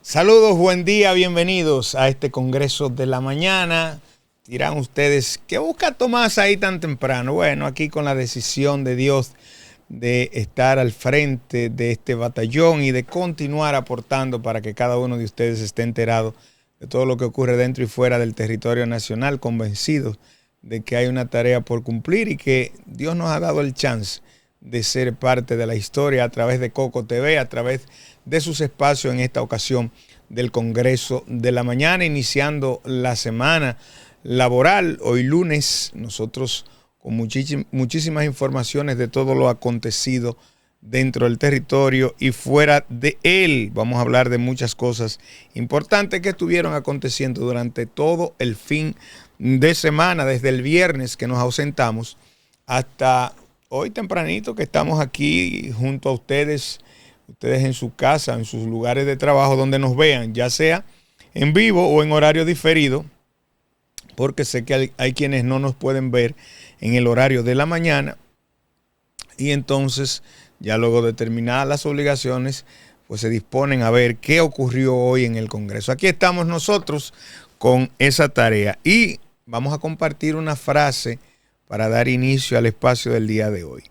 Saludos, buen día, bienvenidos a este Congreso de la Mañana. Dirán ustedes, ¿qué busca Tomás ahí tan temprano? Bueno, aquí con la decisión de Dios de estar al frente de este batallón y de continuar aportando para que cada uno de ustedes esté enterado de todo lo que ocurre dentro y fuera del territorio nacional, convencidos de que hay una tarea por cumplir y que Dios nos ha dado el chance de ser parte de la historia a través de Coco TV, a través de sus espacios en esta ocasión del Congreso de la Mañana, iniciando la semana laboral. Hoy lunes, nosotros con muchísimas informaciones de todo lo acontecido dentro del territorio y fuera de él. Vamos a hablar de muchas cosas importantes que estuvieron aconteciendo durante todo el fin de semana, desde el viernes que nos ausentamos hasta hoy tempranito que estamos aquí junto a ustedes en su casa, en sus lugares de trabajo, donde nos vean, ya sea en vivo o en horario diferido, porque sé que hay quienes no nos pueden ver en el horario de la mañana y entonces ya luego de terminar las obligaciones, pues se disponen a ver qué ocurrió hoy en el Congreso. Aquí estamos nosotros con esa tarea y vamos a compartir una frase para dar inicio al espacio del día de hoy.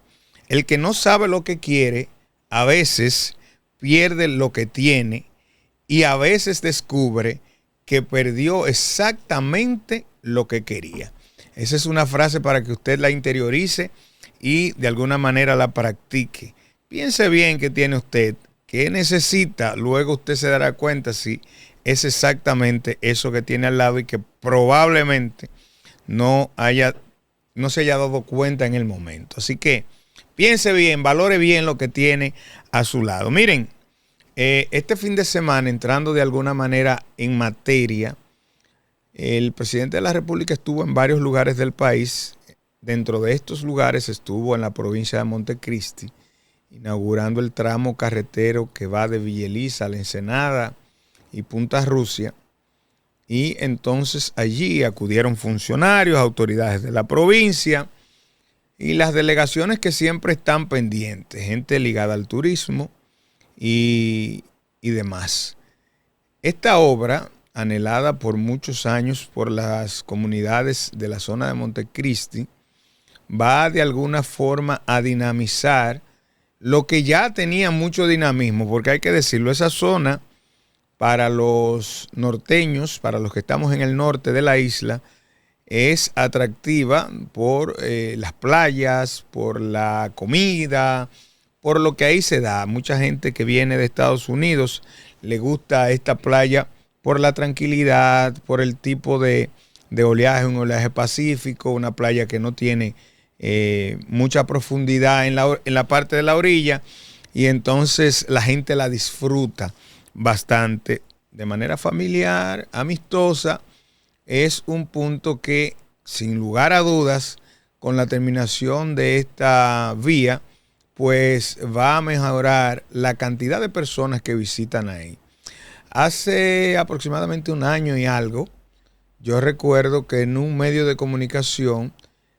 El que no sabe lo que quiere, a veces pierde lo que tiene y a veces descubre que perdió exactamente lo que quería. Esa es una frase para que usted la interiorice y de alguna manera la practique. Piense bien qué tiene usted, qué necesita, luego usted se dará cuenta si es exactamente eso que tiene al lado y que probablemente no se haya dado cuenta en el momento. Así que piense bien, valore bien lo que tiene a su lado. Miren, este fin de semana, entrando de alguna manera en materia, el presidente de la República estuvo en varios lugares del país. Dentro de estos lugares estuvo en la provincia de Montecristi, inaugurando el tramo carretero que va de Villa Elisa a La Ensenada y Punta Rusia. Y entonces allí acudieron funcionarios, autoridades de la provincia y las delegaciones que siempre están pendientes, gente ligada al turismo y demás. Esta obra, anhelada por muchos años por las comunidades de la zona de Montecristi, va de alguna forma a dinamizar lo que ya tenía mucho dinamismo, porque hay que decirlo, esa zona para los norteños, para los que estamos en el norte de la isla, es atractiva por las playas, por la comida, por lo que ahí se da. Mucha gente que viene de Estados Unidos le gusta esta playa por la tranquilidad, por el tipo de oleaje, un oleaje pacífico, una playa que no tiene mucha profundidad en la parte de la orilla y entonces la gente la disfruta bastante de manera familiar, amistosa. Es un punto que, sin lugar a dudas, con la terminación de esta vía, pues va a mejorar la cantidad de personas que visitan ahí. Hace aproximadamente un año y algo, yo recuerdo que en un medio de comunicación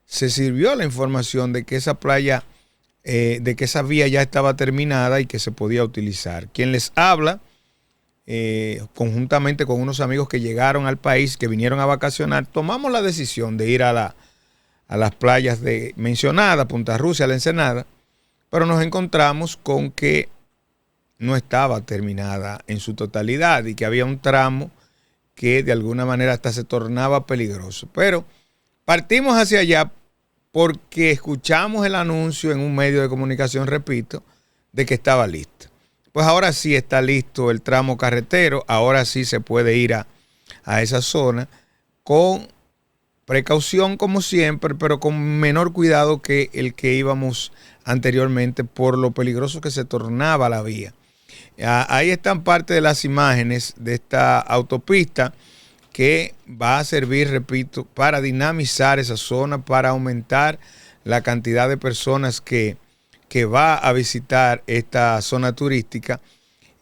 se sirvió la información de que esa playa, de que esa vía ya estaba terminada y que se podía utilizar. Quien les habla, conjuntamente con unos amigos que llegaron al país, que vinieron a vacacionar, tomamos la decisión de ir a las playas mencionadas, Punta Rusia, La Ensenada, pero nos encontramos con que no estaba terminada en su totalidad y que había un tramo que de alguna manera hasta se tornaba peligroso. Pero partimos hacia allá porque escuchamos el anuncio en un medio de comunicación, repito, de que estaba listo. Pues ahora sí está listo el tramo carretero, ahora sí se puede ir a esa zona con precaución como siempre, pero con menor cuidado que el que íbamos anteriormente por lo peligroso que se tornaba la vía. Ahí están parte de las imágenes de esta autopista que va a servir, repito, para dinamizar esa zona, para aumentar la cantidad de personas que va a visitar esta zona turística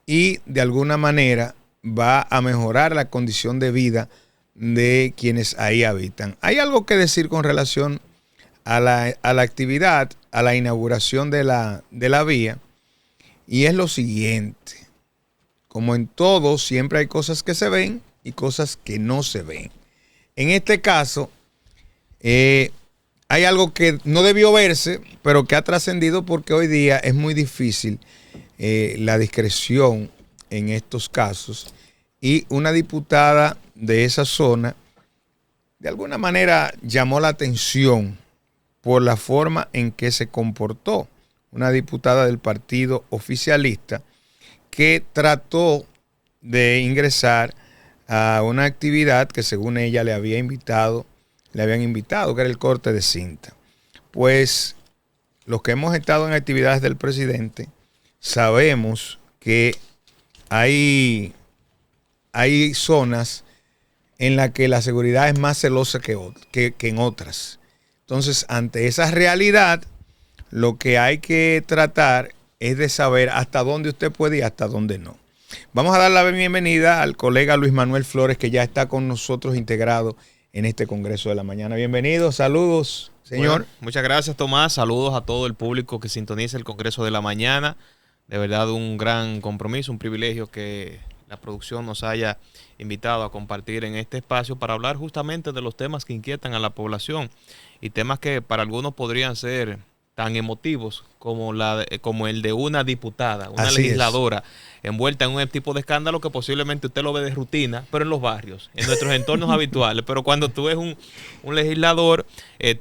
y de alguna manera va a mejorar la condición de vida de quienes ahí habitan. Hay algo que decir con relación a la actividad, a la inauguración de la vía, y es lo siguiente. como en todo, siempre hay cosas que se ven y cosas que no se ven. En este caso, hay algo que no debió verse, pero que ha trascendido porque hoy día es muy difícil la discreción en estos casos. Y una diputada de esa zona, de alguna manera, llamó la atención por la forma en que se comportó. Una diputada del partido oficialista que trató de ingresar a una actividad que según ella le habían invitado, que era el corte de cinta. Pues los que hemos estado en actividades del presidente sabemos que hay zonas en las que la seguridad es más celosa que en otras. Entonces, ante esa realidad, lo que hay que tratar es de saber hasta dónde usted puede y hasta dónde no. Vamos a dar la bienvenida al colega Luis Manuel Flores, que ya está con nosotros integrado en este Congreso de la Mañana. Bienvenido, saludos, señor. Bueno, muchas gracias, Tomás. Saludos a todo el público que sintoniza el Congreso de la Mañana. De verdad, un gran compromiso, un privilegio que la producción nos haya invitado a compartir en este espacio para hablar justamente de los temas que inquietan a la población y temas que para algunos podrían ser tan emotivos como el de una diputada, una legisladora envuelta en un tipo de escándalo que posiblemente usted lo ve de rutina, pero en los barrios, en nuestros entornos habituales. Pero cuando tú ves un legislador,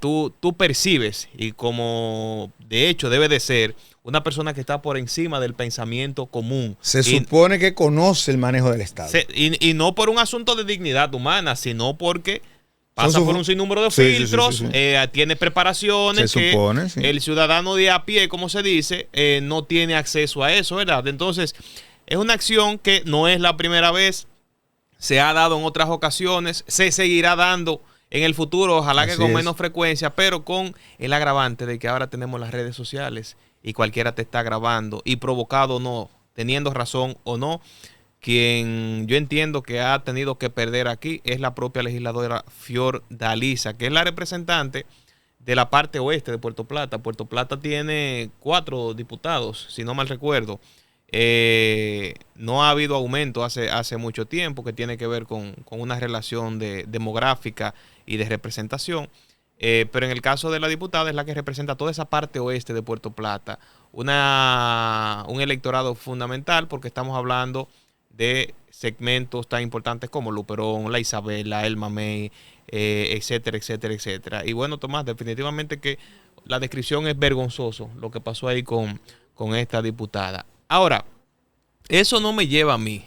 tú percibes, y como de hecho debe de ser, una persona que está por encima del pensamiento común. Se supone que conoce el manejo del Estado. Y no por un asunto de dignidad humana, sino porque pasa por un sinnúmero de filtros, tiene preparaciones supone, el ciudadano de a pie, como se dice, no tiene acceso a eso, ¿verdad? Entonces, es una acción que no es la primera vez, se ha dado en otras ocasiones, se seguirá dando en el futuro, ojalá que con menos frecuencia, pero con el agravante de que ahora tenemos las redes sociales y cualquiera te está grabando, y provocado o no, teniendo razón o no, quien yo entiendo que ha tenido que perder aquí es la propia legisladora Fiordalisa, que es la representante de la parte oeste de Puerto Plata. Puerto Plata tiene 4 diputados, si no mal recuerdo. No ha habido aumento hace mucho tiempo, que tiene que ver con una relación demográfica y de representación. Pero en el caso de la diputada es la que representa toda esa parte oeste de Puerto Plata. Un electorado fundamental, porque estamos hablando de segmentos tan importantes como Luperón, La Isabela, El Mamey, etcétera, etcétera, etcétera. Y bueno, Tomás, definitivamente que la descripción es vergonzoso lo que pasó ahí con esta diputada. Ahora, eso no me lleva a mí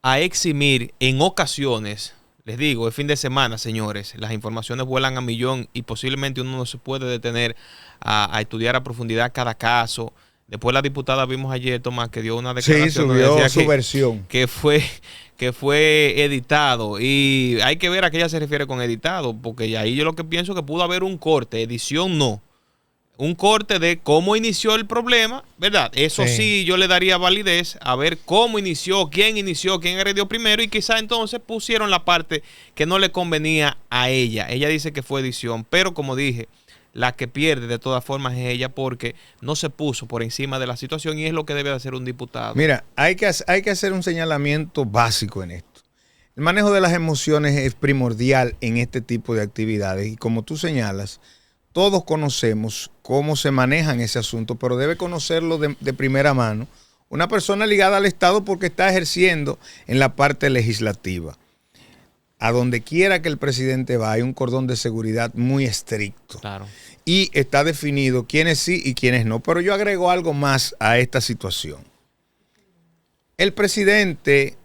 a eximir en ocasiones, les digo, el fin de semana, señores, las informaciones vuelan a millón y posiblemente uno no se puede detener a estudiar a profundidad cada caso. Después la diputada vimos ayer, Tomás, que dio una declaración. Subió su versión. Que fue editado. Y hay que ver a qué ella se refiere con editado, porque ahí yo lo que pienso que pudo haber un corte, edición no. Un corte de cómo inició el problema, ¿verdad? Eso sí, yo le daría validez a ver cómo inició, quién agredió primero, y quizá entonces pusieron la parte que no le convenía a ella. Ella dice que fue edición, pero como dije, la que pierde de todas formas es ella, porque no se puso por encima de la situación, y es lo que debe de hacer un diputado. Mira, hay que hacer un señalamiento básico en esto. El manejo de las emociones es primordial en este tipo de actividades, y como tú señalas, todos conocemos cómo se manejan ese asunto, pero debe conocerlo de primera mano una persona ligada al Estado, porque está ejerciendo en la parte legislativa. A donde quiera que el presidente va, hay un cordón de seguridad muy estricto. Claro. Y está definido quiénes sí y quiénes no. Pero yo agrego algo más a esta situación. El presidente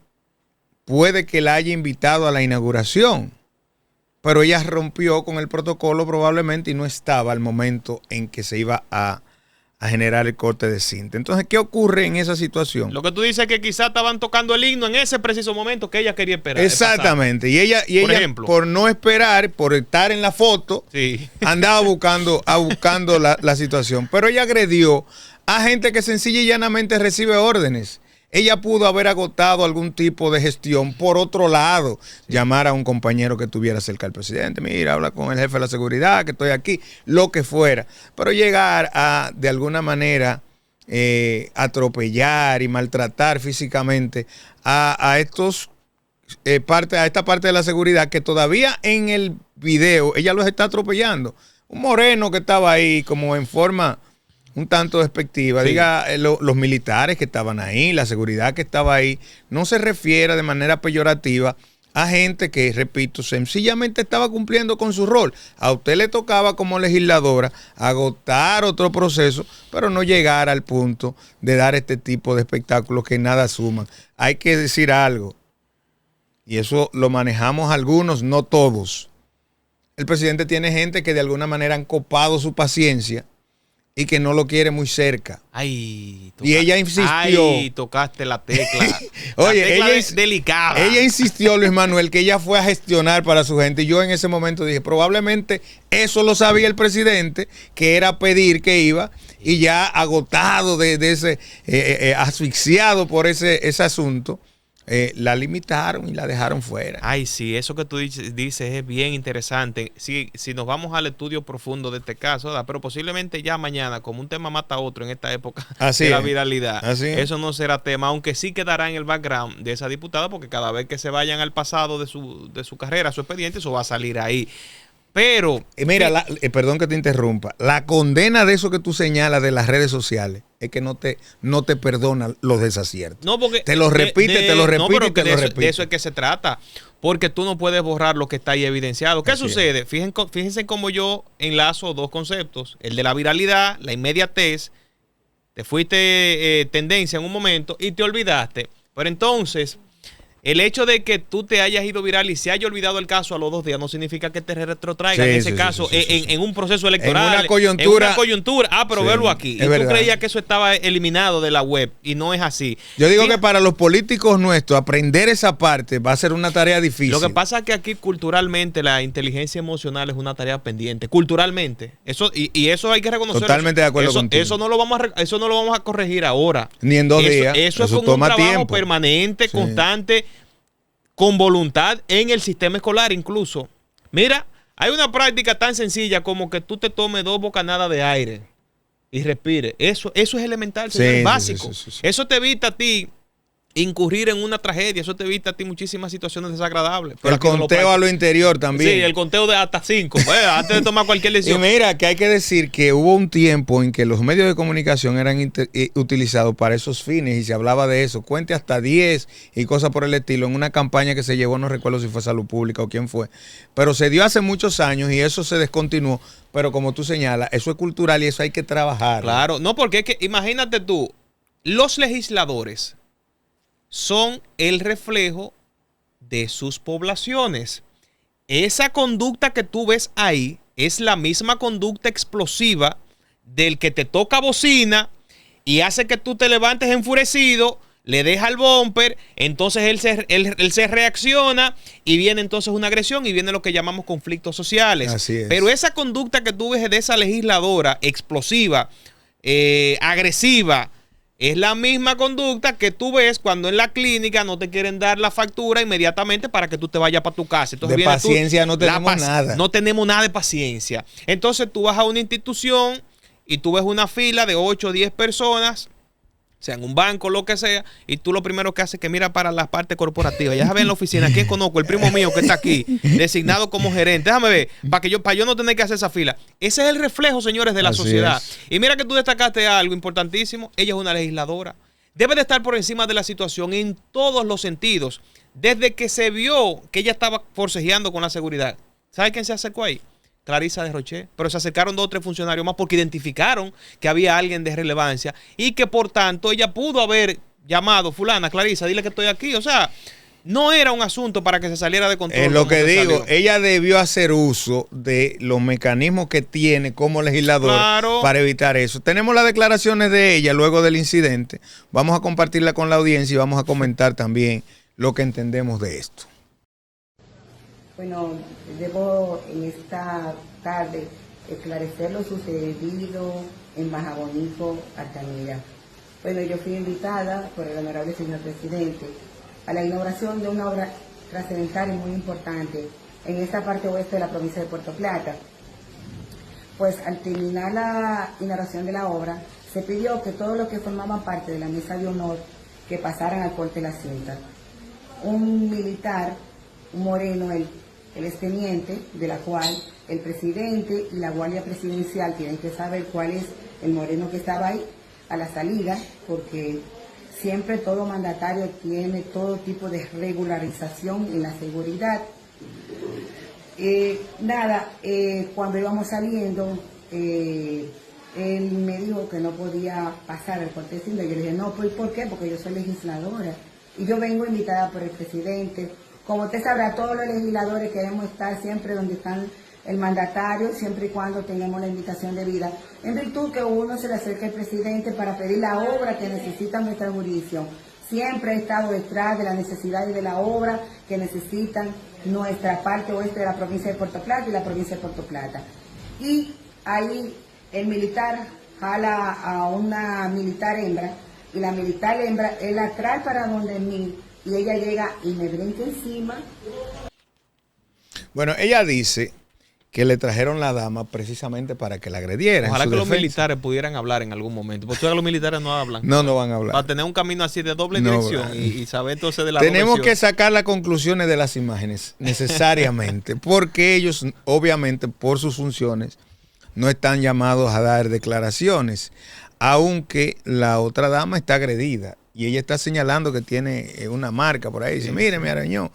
puede que la haya invitado a la inauguración, pero ella rompió con el protocolo probablemente y no estaba al momento en que se iba a generar el corte de cinta. Entonces, ¿qué ocurre en esa situación? Lo que tú dices es que quizás estaban tocando el himno en ese preciso momento que ella quería esperar. Exactamente. Y ella, por no esperar, por estar en la foto, andaba buscando la situación. Pero ella agredió a gente que sencilla y llanamente recibe órdenes. Ella pudo haber agotado algún tipo de gestión por otro lado, llamar a un compañero que estuviera cerca del presidente, mira, habla con el jefe de la seguridad, que estoy aquí, lo que fuera. Pero llegar a, de alguna manera, atropellar y maltratar físicamente a esta parte de la seguridad, que todavía en el video ella los está atropellando. Un moreno que estaba ahí como en forma un tanto despectiva, sí. Diga, los militares que estaban ahí, la seguridad que estaba ahí, no se refiere de manera peyorativa a gente que, repito, sencillamente estaba cumpliendo con su rol. A usted le tocaba como legisladora agotar otro proceso, pero no llegar al punto de dar este tipo de espectáculos que nada suman. Hay que decir algo, y eso lo manejamos algunos, no todos. El presidente tiene gente que de alguna manera han copado su paciencia y que no lo quiere muy cerca. Ay, y ella insistió. Ay, tocaste la tecla. Oye, la tecla ella es delicada. Ella insistió, Luis Manuel, que ella fue a gestionar para su gente. Y yo en ese momento dije, probablemente eso lo sabía el presidente, que era pedir que iba, y ya agotado de ese, asfixiado por ese asunto, la limitaron y la dejaron fuera. Ay, sí, eso que tú dices es bien interesante. Si nos vamos al estudio profundo de este caso, ¿verdad? Pero posiblemente ya mañana, como un tema mata a otro en esta época de la viralidad, eso no será tema, aunque sí quedará en el background de esa diputada, porque cada vez que se vayan al pasado de su carrera, su expediente, eso va a salir ahí. Pero, mira, perdón que te interrumpa, la condena de eso que tú señalas de las redes sociales es que no te perdona los desaciertos. No, porque te lo repite, te lo repite. De eso es que se trata, porque tú no puedes borrar lo que está ahí evidenciado. ¿Qué sucede? Fíjense cómo yo enlazo dos conceptos, el de la viralidad, la inmediatez. Te fuiste tendencia en un momento y te olvidaste. Pero entonces, el hecho de que tú te hayas ido viral y se haya olvidado el caso a los 2 días no significa que te retrotraigan ese caso en un proceso electoral. En una coyuntura. Pero verlo aquí. Y tú creías que eso estaba eliminado de la web y no es así. Yo digo que para los políticos nuestros aprender esa parte va a ser una tarea difícil. Lo que pasa es que aquí culturalmente la inteligencia emocional es una tarea pendiente. Culturalmente. Y eso hay que reconocerlo. Totalmente de acuerdo contigo. Eso no lo vamos a corregir ahora. Ni en 2 días. Eso es como un trabajo permanente, constante, con voluntad en el sistema escolar incluso. Mira, hay una práctica tan sencilla como que tú te tomes 2 bocanadas de aire y respire. Eso es elemental, señor, básico. Sí. Eso te evita a ti incurrir en una tragedia, eso te evita a ti muchísimas situaciones desagradables. Pero el conteo a lo interior también. Sí, el conteo de hasta 5, antes de tomar cualquier decisión. Y mira, que hay que decir que hubo un tiempo en que los medios de comunicación eran utilizados para esos fines y se hablaba de eso, cuente hasta 10 y cosas por el estilo, en una campaña que se llevó, no recuerdo si fue Salud Pública o quién fue, pero se dio hace muchos años y eso se descontinuó, pero como tú señalas, eso es cultural y eso hay que trabajar. Claro, no, porque es que imagínate tú, los legisladores son el reflejo de sus poblaciones. Esa conducta que tú ves ahí es la misma conducta explosiva del que te toca bocina y hace que tú te levantes enfurecido, le deja el bumper, entonces él se reacciona y viene entonces una agresión y viene lo que llamamos conflictos sociales. Así es. Pero esa conducta que tú ves de esa legisladora explosiva, agresiva, es la misma conducta que tú ves cuando en la clínica no te quieren dar la factura inmediatamente para que tú te vayas para tu casa. Entonces de paciencia no tenemos nada. No tenemos nada de paciencia. Entonces tú vas a una institución y tú ves una fila de 8 o 10 personas, sea en un banco, lo que sea, y tú lo primero que haces es que mira para la parte corporativa. Ya sabes en la oficina, ¿quién conozco? El primo mío que está aquí, designado como gerente. Déjame ver, para yo no tener que hacer esa fila. Ese es el reflejo, señores, de la sociedad. Y mira que tú destacaste algo importantísimo. Ella es una legisladora. Debe de estar por encima de la situación en todos los sentidos. Desde que se vio que ella estaba forcejeando con la seguridad. ¿Sabe quién se acercó ahí? Clarisa de Roche, pero se acercaron 2 o 3 funcionarios más porque identificaron que había alguien de relevancia y que por tanto ella pudo haber llamado, fulana, Clarisa, dile que estoy aquí. O sea, no era un asunto para que se saliera de control. Es lo que digo, ella debió hacer uso de los mecanismos que tiene como legislador para evitar eso. Tenemos las declaraciones de ella luego del incidente. Vamos a compartirla con la audiencia y vamos a comentar también lo que entendemos de esto. Bueno, debo en esta tarde esclarecer lo sucedido en Baja Bonico, Altamira. Bueno, yo fui invitada por el honorable señor presidente a la inauguración de una obra trascendental y muy importante en esta parte oeste de la provincia de Puerto Plata. Pues al terminar la inauguración de la obra, se pidió que todos los que formaban parte de la mesa de honor que pasaran al corte de la cinta. Un militar, un moreno, el exteniente, de la cual el presidente y la guardia presidencial tienen que saber cuál es el moreno que estaba ahí a la salida, porque siempre todo mandatario tiene todo tipo de regularización en la seguridad. Cuando íbamos saliendo, él me dijo que no podía pasar el corte de cinta. Yo le dije, no, pues ¿por qué? Porque yo soy legisladora y yo vengo invitada por el presidente. Como usted sabrá, todos los legisladores queremos estar siempre donde están el mandatario, siempre y cuando tengamos la invitación debida, en virtud que uno se le acerque al presidente para pedir la obra que necesita nuestra jurisdicción. Siempre he estado detrás de las necesidades de la obra que necesitan nuestra parte oeste de la provincia de Puerto Plata y la provincia de Puerto Plata. Y ahí el militar jala a una militar hembra, y la militar hembra, él la trae para donde mí, y ella llega y me brinca encima. Bueno, ella dice que le trajeron la dama precisamente para que la agredieran. Ojalá que los militares pudieran hablar en algún momento, porque los militares no hablan. No van a hablar. Para tener un camino así de doble dirección y saber entonces de la Tenemos que sacar las conclusiones de las imágenes, necesariamente, porque ellos, obviamente, por sus funciones, no están llamados a dar declaraciones, aunque la otra dama está agredida y ella está señalando que tiene una marca por ahí. Dice, mire, me arañó.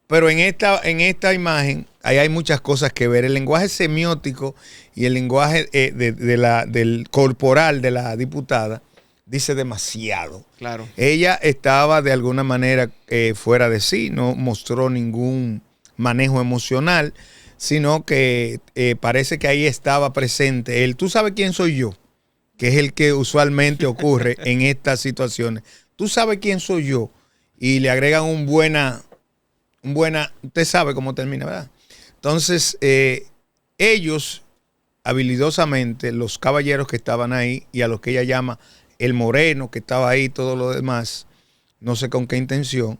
Pero en esta imagen ahí hay muchas cosas que ver. El lenguaje semiótico y el lenguaje del corporal de la diputada dice demasiado. Claro. Ella estaba de alguna manera fuera de sí, no mostró ningún manejo emocional, sino que parece que ahí estaba presente él. ¿Tú sabes quién soy yo? Que es el que usualmente ocurre en estas situaciones. ¿Tú sabes quién soy yo? Y le agregan un buena, usted sabe cómo termina, ¿verdad? Entonces, ellos, habilidosamente, los caballeros que estaban ahí y a los que ella llama el moreno, que estaba ahí, todo lo demás, no sé con qué intención,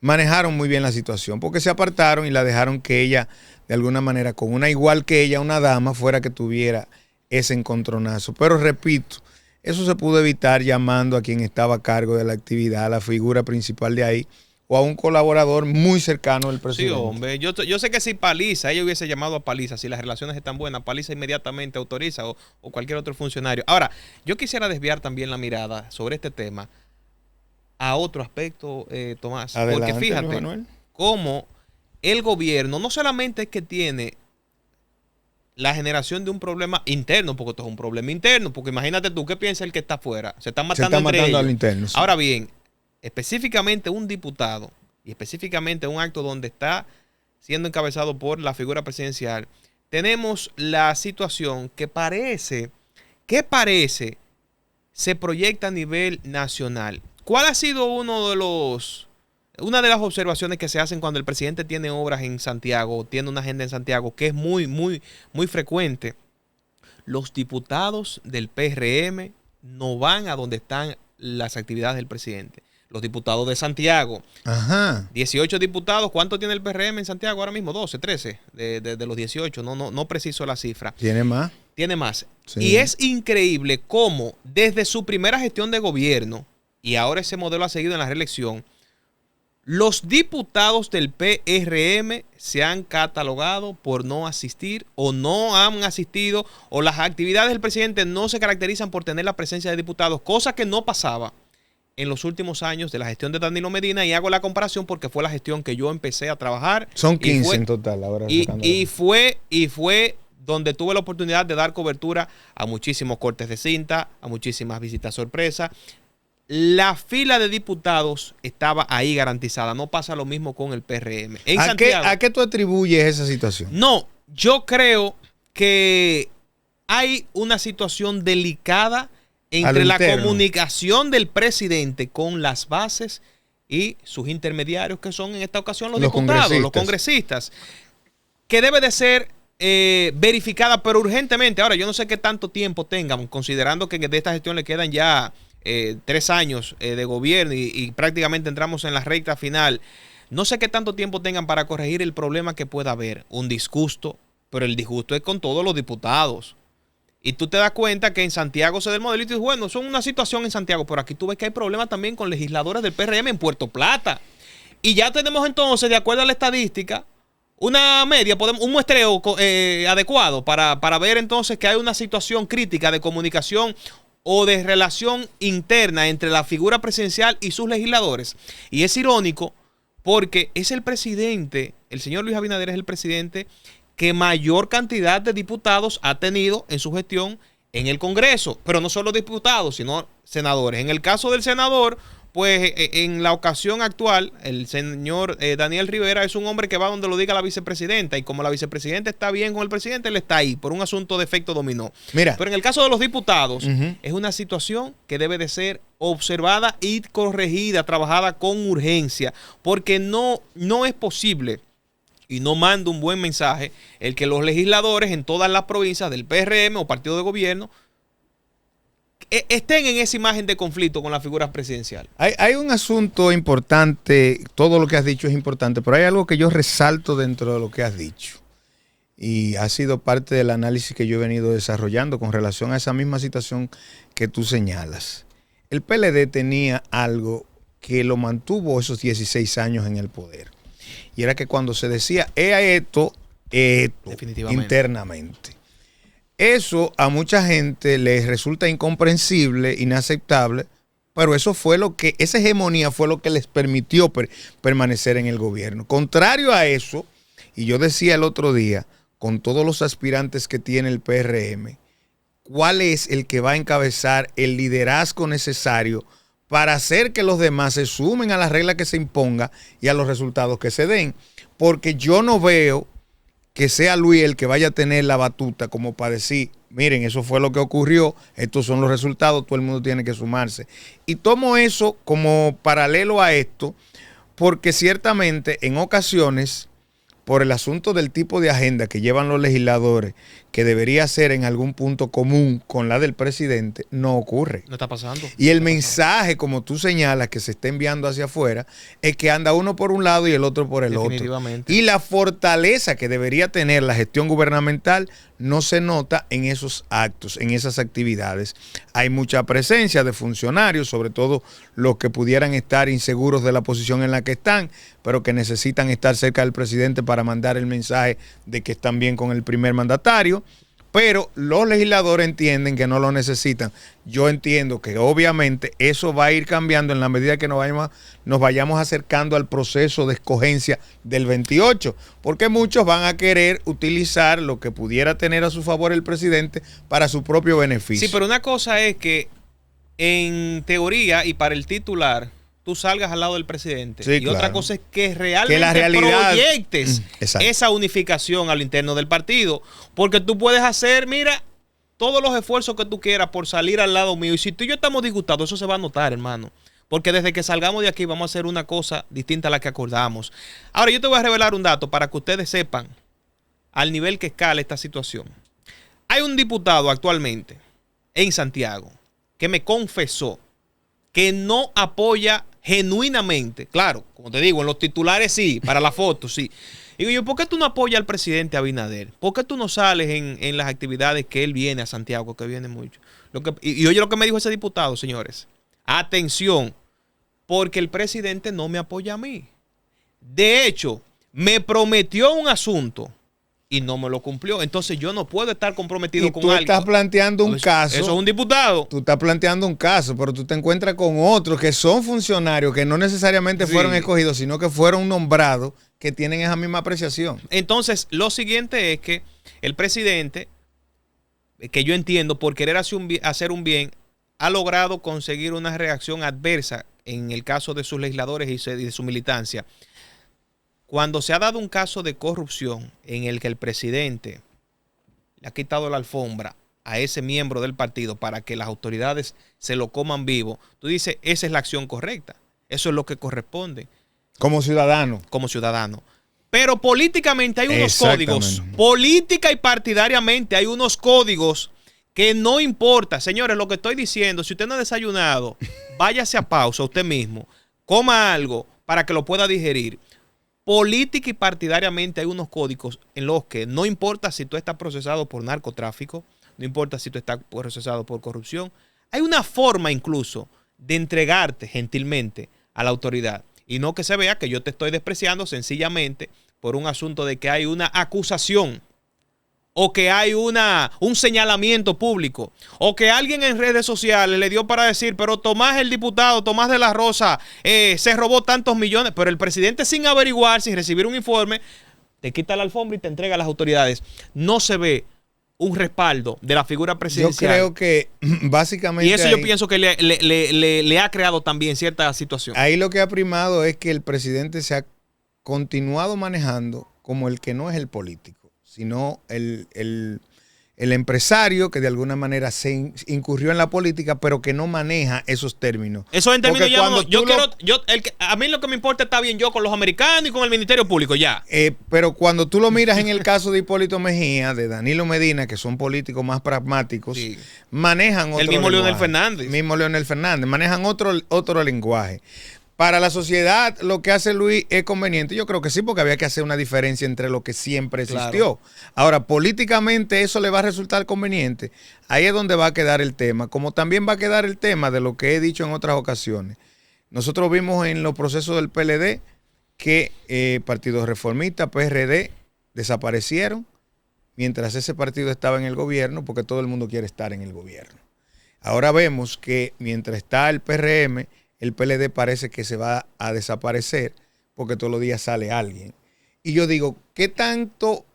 manejaron muy bien la situación, porque se apartaron y la dejaron que ella, de alguna manera, con una igual que ella, una dama, fuera que tuviera ese encontronazo. Pero repito, eso se pudo evitar llamando a quien estaba a cargo de la actividad, a la figura principal de ahí, o a un colaborador muy cercano del presidente. Sí, hombre, yo sé que si Paliza, ella hubiese llamado a Paliza, si las relaciones están buenas, Paliza inmediatamente autoriza o cualquier otro funcionario. Ahora, yo quisiera desviar también la mirada sobre este tema a otro aspecto, Tomás. Adelante, porque fíjate cómo el gobierno no solamente es que tiene la generación de un problema interno, porque esto es un problema interno, porque imagínate tú, ¿qué piensa el que está afuera? Se están matando entre ellos. A lo interno, sí. Ahora bien, específicamente un diputado y específicamente un acto donde está siendo encabezado por la figura presidencial, tenemos la situación que parece se proyecta a nivel nacional. ¿Cuál ha sido una de las observaciones que se hacen cuando el presidente tiene obras en Santiago, tiene una agenda en Santiago, que es muy, muy, muy frecuente? Los diputados del PRM no van a donde están las actividades del presidente. Los diputados de Santiago. Ajá. 18 diputados. ¿Cuánto tiene el PRM en Santiago ahora mismo? 12, 13 de los 18. No preciso la cifra. ¿Tiene más? Tiene más. Sí. Y es increíble cómo desde su primera gestión de gobierno, y ahora ese modelo ha seguido en la reelección, los diputados del PRM se han catalogado por no asistir o no han asistido, o las actividades del presidente no se caracterizan por tener la presencia de diputados, cosa que no pasaba en los últimos años de la gestión de Danilo Medina, y hago la comparación porque fue la gestión que yo empecé a trabajar. Son 15 en total ahora. Y fue donde tuve la oportunidad de dar cobertura a muchísimos cortes de cinta, a muchísimas visitas sorpresa. La fila de diputados estaba ahí garantizada. No pasa lo mismo con el PRM. ¿A qué tú atribuyes esa situación? No, yo creo que hay una situación delicada entre la comunicación del presidente con las bases y sus intermediarios, que son en esta ocasión los diputados, los congresistas, que debe de ser verificada, pero urgentemente. Ahora, yo no sé qué tanto tiempo tengan, considerando que de esta gestión le quedan ya 3 años de gobierno y prácticamente entramos en la recta final. No sé qué tanto tiempo tengan para corregir el problema que pueda haber. Un disgusto, pero el disgusto es con todos los diputados. Y tú te das cuenta que en Santiago se da el modelito y dices, bueno, son una situación en Santiago, pero aquí tú ves que hay problemas también con legisladores del PRM en Puerto Plata. Y ya tenemos entonces, de acuerdo a la estadística, una media, un muestreo adecuado para ver entonces que hay una situación crítica de comunicación o de relación interna entre la figura presidencial y sus legisladores. Y es irónico porque es el presidente, el señor Luis Abinader es el presidente que mayor cantidad de diputados ha tenido en su gestión en el Congreso, pero no solo diputados, sino senadores. En el caso del senador, pues en la ocasión actual, el señor Daniel Rivera es un hombre que va donde lo diga la vicepresidenta, y como la vicepresidenta está bien con el presidente, él está ahí por un asunto de efecto dominó. Mira. Pero en el caso de los diputados, es una situación que debe de ser observada y corregida, trabajada con urgencia, porque no es posible, y no manda un buen mensaje, el que los legisladores en todas las provincias del PRM o partido de gobierno estén en esa imagen de conflicto con la figura presidencial. Hay un asunto importante, todo lo que has dicho es importante, pero hay algo que yo resalto dentro de lo que has dicho. Y ha sido parte del análisis que yo he venido desarrollando con relación a esa misma situación que tú señalas. El PLD tenía algo que lo mantuvo esos 16 años en el poder. Y era que cuando se decía esto internamente, eso a mucha gente les resulta incomprensible, inaceptable, pero eso fue esa hegemonía fue lo que les permitió permanecer en el gobierno. Contrario a eso, y yo decía el otro día, con todos los aspirantes que tiene el PRM, ¿cuál es el que va a encabezar el liderazgo necesario para hacer que los demás se sumen a las reglas que se imponga y a los resultados que se den? Porque yo no veo que sea Luis el que vaya a tener la batuta como para decir, miren, eso fue lo que ocurrió, estos son los resultados, todo el mundo tiene que sumarse. Y tomo eso como paralelo a esto, porque ciertamente en ocasiones, por el asunto del tipo de agenda que llevan los legisladores, que debería ser en algún punto común con la del presidente, no ocurre. No está pasando. Y el mensaje, como tú señalas, que se está enviando hacia afuera, es que anda uno por un lado y el otro por el otro. Y la fortaleza que debería tener la gestión gubernamental no se nota en esos actos, en esas actividades. Hay mucha presencia de funcionarios, sobre todo los que pudieran estar inseguros de la posición en la que están, pero que necesitan estar cerca del presidente para mandar el mensaje de que están bien con el primer mandatario. Pero los legisladores entienden que no lo necesitan. Yo entiendo que obviamente eso va a ir cambiando en la medida que nos vayamos acercando al proceso de escogencia del 28, porque muchos van a querer utilizar lo que pudiera tener a su favor el presidente para su propio beneficio. Sí, pero una cosa es que en teoría y para el titular tú salgas al lado del presidente. Sí, y claro. Otra cosa es que realmente que la realidad, proyectes esa unificación al interno del partido. Porque tú puedes hacer, mira, todos los esfuerzos que tú quieras por salir al lado mío. Y si tú y yo estamos disgustados, eso se va a notar, hermano. Porque desde que salgamos de aquí vamos a hacer una cosa distinta a la que acordamos. Ahora, yo te voy a revelar un dato para que ustedes sepan al nivel que escala esta situación. Hay un diputado actualmente en Santiago que me confesó que no apoya genuinamente, claro, como te digo, en los titulares sí, para la foto sí. Digo yo, ¿por qué tú no apoyas al presidente Abinader? ¿Por qué tú no sales en las actividades que él viene a Santiago, que viene mucho? Y oye lo que me dijo ese diputado, señores. Atención, porque el presidente no me apoya a mí. De hecho, me prometió un asunto y no me lo cumplió. Entonces yo no puedo estar comprometido con alguien. Tú estás planteando un caso. Eso es un diputado. Tú estás planteando un caso, pero tú te encuentras con otros que son funcionarios que no necesariamente fueron escogidos, sino que fueron nombrados, que tienen esa misma apreciación. Entonces, lo siguiente es que el presidente, que yo entiendo por querer hacer un bien, ha logrado conseguir una reacción adversa en el caso de sus legisladores y de su militancia. Cuando se ha dado un caso de corrupción en el que el presidente le ha quitado la alfombra a ese miembro del partido para que las autoridades se lo coman vivo, tú dices, esa es la acción correcta. Eso es lo que corresponde. Como ciudadano. Como ciudadano. Pero políticamente hay unos códigos. Política y partidariamente hay unos códigos que no importa. Señores, lo que estoy diciendo, si usted no ha desayunado, váyase a pausa usted mismo, coma algo para que lo pueda digerir. Política y partidariamente hay unos códigos en los que no importa si tú estás procesado por narcotráfico, no importa si tú estás procesado por corrupción. Hay una forma incluso de entregarte gentilmente a la autoridad y no que se vea que yo te estoy despreciando sencillamente por un asunto de que hay una acusación o que hay un señalamiento público o que alguien en redes sociales le dio para decir, pero Tomás el diputado, Tomás de la Rosa, se robó tantos millones, pero el presidente sin averiguar, sin recibir un informe, te quita la alfombra y te entrega a las autoridades. No se ve un respaldo de la figura presidencial. Yo creo que básicamente... Y eso yo pienso que le ha creado también cierta situación. Ahí lo que ha primado es que el presidente se ha continuado manejando como el que no es el político, sino el empresario que de alguna manera se incurrió en la política, pero que no maneja esos términos. Eso en términos a mí lo que me importa está bien yo con los americanos y con el Ministerio Público, ya. Pero cuando tú lo miras en el caso de Hipólito Mejía, de Danilo Medina, que son políticos más pragmáticos, sí, manejan otro mismo lenguaje. Leonel Fernández. Manejan otro lenguaje. Para la sociedad, lo que hace Luis es conveniente. Yo creo que sí, porque había que hacer una diferencia entre lo que siempre existió. Claro. Ahora, políticamente eso le va a resultar conveniente. Ahí es donde va a quedar el tema. Como también va a quedar el tema de lo que he dicho en otras ocasiones. Nosotros vimos en los procesos del PLD que Partido Reformista, PRD, desaparecieron mientras ese partido estaba en el gobierno, porque todo el mundo quiere estar en el gobierno. Ahora vemos que mientras está el PRM, el PLD parece que se va a desaparecer porque todos los días sale alguien. Y yo digo, ¿qué tanto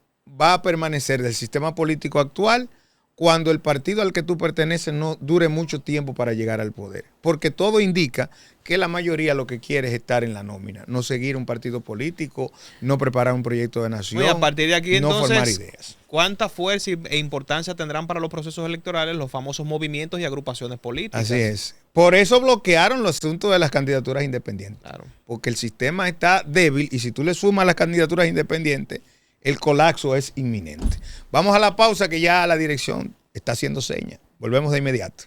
va a permanecer del sistema político actual cuando el partido al que tú perteneces no dure mucho tiempo para llegar al poder? Porque todo indica que la mayoría lo que quiere es estar en la nómina, no seguir un partido político, no preparar un proyecto de nación, a partir de aquí, no entonces, formar ideas. ¿Cuánta fuerza e importancia tendrán para los procesos electorales los famosos movimientos y agrupaciones políticas? Así es. Por eso bloquearon los asuntos de las candidaturas independientes. Claro. Porque el sistema está débil y si tú le sumas las candidaturas independientes, el colapso es inminente. Vamos a la pausa que ya la dirección está haciendo señas. Volvemos de inmediato.